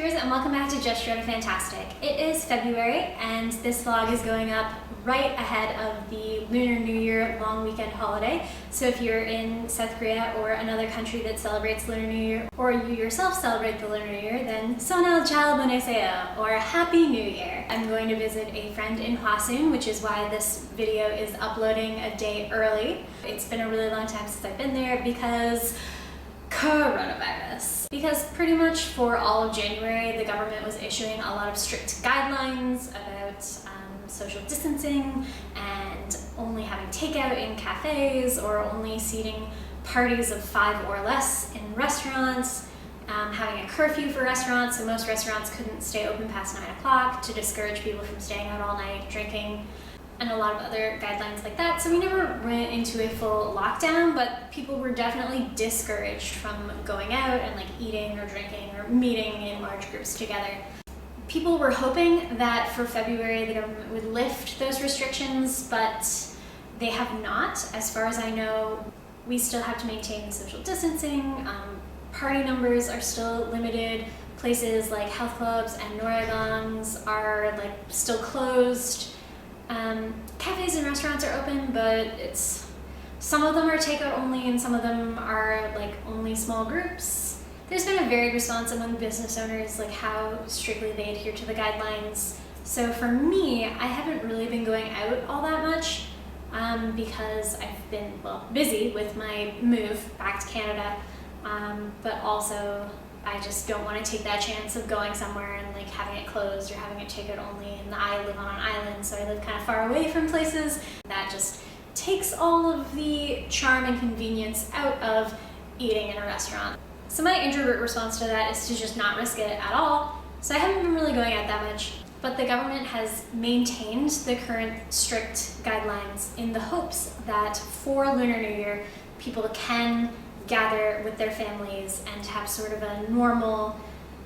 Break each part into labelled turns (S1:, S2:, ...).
S1: Repatriators, and welcome back to Just Short of Fantastic. It is February and this vlog is going up right ahead of the Lunar New Year long weekend holiday. So if you're in South Korea or another country that celebrates Lunar New Year, or you yourself celebrate the Lunar New Year, then Sonal Chal Boneseo, or Happy New Year. I'm going to visit a friend in Hwasun, which is why this video is uploading a day early. It's been a really long time since I've been there because coronavirus. Because pretty much for all of January, the government was issuing a lot of strict guidelines about social distancing and only having takeout in cafes or only seating parties of 5 or less in restaurants, having a curfew for restaurants, so most restaurants couldn't stay open past 9 o'clock to discourage people from staying out all night drinking, and a lot of other guidelines like that. So we never went into a full lockdown, but people were definitely discouraged from going out and like eating or drinking or meeting in large groups together. People were hoping that for February the government would lift those restrictions, but they have not. As far as I know, we still have to maintain the social distancing. Party numbers are still limited. Places like health clubs and noraegangs are like still closed. Cafes and restaurants are open, but some of them are takeout only and some of them are like only small groups. There's been a varied response among business owners, like how strictly they adhere to the guidelines. So for me, I haven't really been going out all that much because I've been, busy with my move back to Canada, but also I just don't want to take that chance of going somewhere and like having it closed or having it takeout only. And I live on an island, so I live kind of far away from places. That just takes all of the charm and convenience out of eating in a restaurant. So my introvert response to that is to just not risk it at all. So I haven't been really going out that much, but the government has maintained the current strict guidelines in the hopes that for Lunar New Year, people can gather with their families and have sort of a normal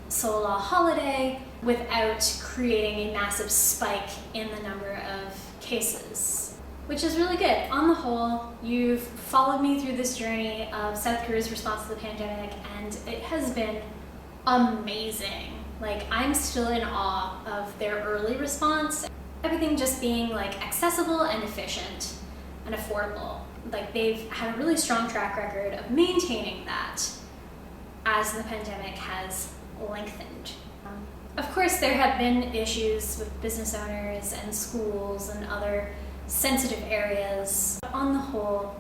S1: Seollal holiday without creating a massive spike in the number of cases, which is really good. On the whole, you've followed me through this journey of South Korea's response to the pandemic, and it has been amazing. Like, I'm still in awe of their early response. Everything just being like accessible and efficient and affordable. Like, they've had a really strong track record of maintaining that as the pandemic has lengthened. Of course, there have been issues with business owners and schools and other sensitive areas. But on the whole,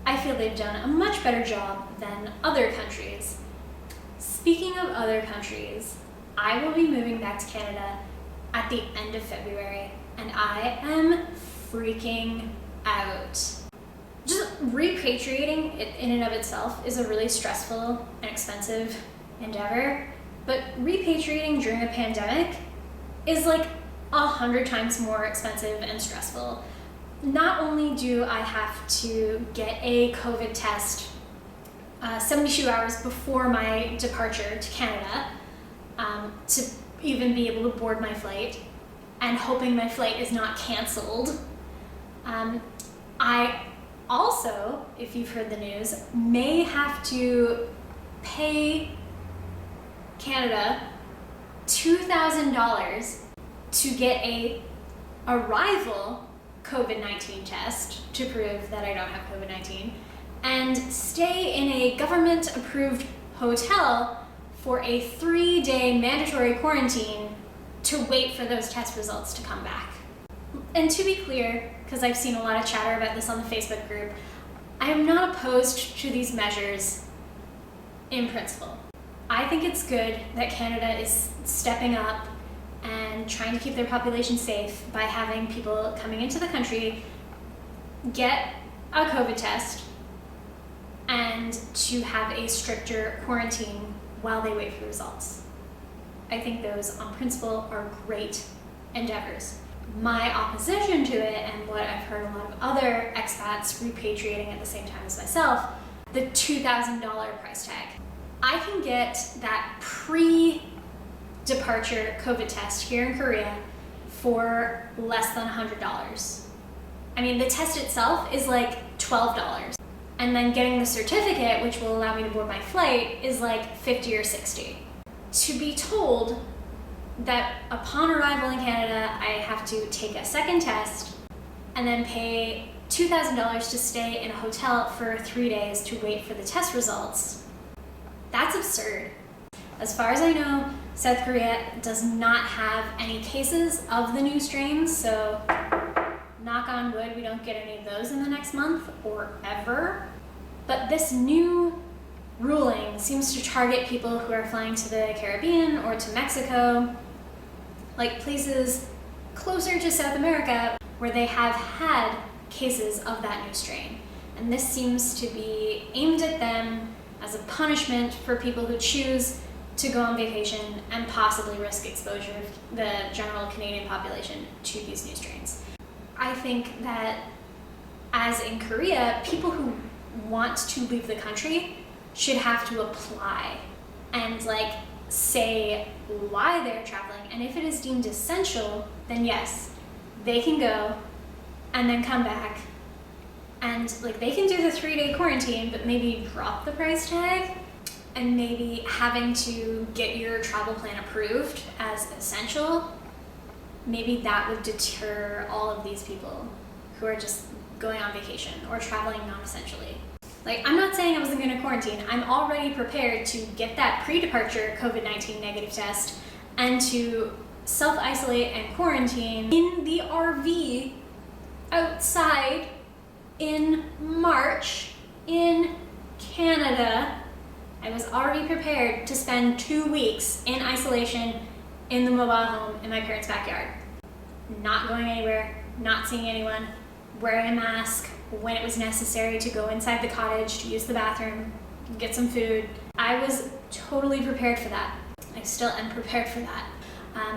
S1: I feel they've done a much better job than other countries. Speaking of other countries, I will be moving back to Canada at the end of February, and I am freaking out. Just repatriating in and of itself is a really stressful and expensive endeavor, but repatriating during a pandemic is like 100 times more expensive and stressful. Not only do I have to get a COVID test 72 hours before my departure to Canada to even be able to board my flight, and hoping my flight is not canceled. I also, if you've heard the news, may have to pay Canada $2,000 to get a arrival COVID-19 test to prove that I don't have COVID-19, and stay in a government-approved hotel for a 3-day mandatory quarantine to wait for those test results to come back. And to be clear, because I've seen a lot of chatter about this on the Facebook group, I am not opposed to these measures in principle. I think it's good that Canada is stepping up and trying to keep their population safe by having people coming into the country get a COVID test and to have a stricter quarantine while they wait for the results. I think those on principle are great endeavors. My opposition to it, and what I've heard a lot of other expats repatriating at the same time as myself, the $2,000 price tag. I can get that pre-departure COVID test here in Korea for less than $100. I mean, the test itself is like $12. And then getting the certificate, which will allow me to board my flight, is like $50 or $60. to be told that upon arrival in Canada, I have to take a second test and then pay $2,000 to stay in a hotel for 3 days to wait for the test results. That's absurd. As far as I know, South Korea does not have any cases of the new strains, so knock on wood, we don't get any of those in the next month or ever. But this new ruling seems to target people who are flying to the Caribbean or to Mexico, like places closer to South America where they have had cases of that new strain. And this seems to be aimed at them as a punishment for people who choose to go on vacation and possibly risk exposure of the general Canadian population to these new strains. I think that, as in Korea, people who want to leave the country should have to apply and say why they're traveling, and if it is deemed essential, then yes, they can go and then come back, and they can do the 3-day quarantine, but maybe drop the price tag, and maybe having to get your travel plan approved as essential, maybe that would deter all of these people who are just going on vacation or traveling non-essentially. I'm not saying I wasn't going to quarantine. I'm already prepared to get that pre-departure COVID-19 negative test and to self-isolate and quarantine in the RV outside in March in Canada. I was already prepared to spend 2 weeks in isolation in the mobile home in my parents' backyard. Not going anywhere, not seeing anyone, wearing a mask when it was necessary to go inside the cottage to use the bathroom, get some food. I was totally prepared for that. I still am prepared for that.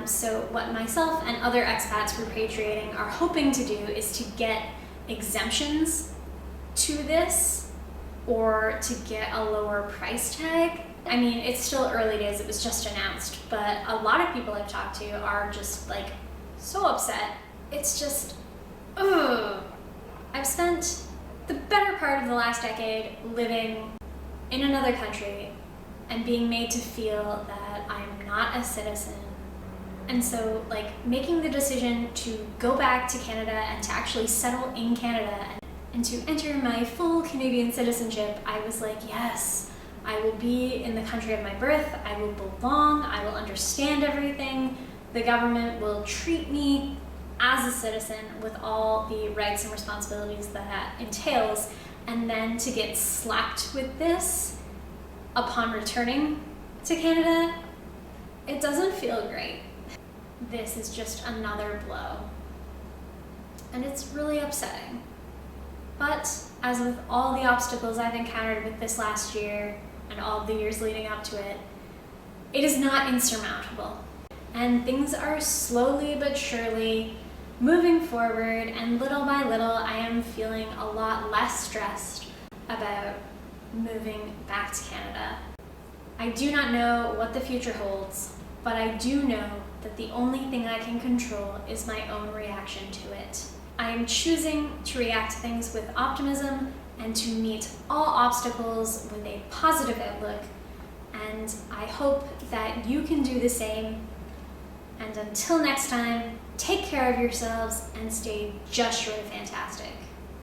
S1: So what myself and other expats repatriating are hoping to do is to get exemptions to this or to get a lower price tag. I mean, it's still early days, it was just announced, but a lot of people I've talked to are just so upset. It's just, ugh. I've spent the better part of the last decade living in another country and being made to feel that I'm not a citizen. And so making the decision to go back to Canada and to actually settle in Canada and to enter my full Canadian citizenship, I was yes, I will be in the country of my birth, I will belong, I will understand everything, the government will treat me as a citizen with all the rights and responsibilities that entails, and then to get slapped with this upon returning to Canada, it doesn't feel great. This is just another blow, and it's really upsetting. But as with all the obstacles I've encountered with this last year and all the years leading up to it, it is not insurmountable, and things are slowly but surely moving forward, and little by little I am feeling a lot less stressed about moving back to Canada. I do not know what the future holds, but I do know that the only thing I can control is my own reaction to it. I am choosing to react to things with optimism and to meet all obstacles with a positive outlook, and I hope that you can do the same. And until next time, take care of yourselves and stay just short of fantastic.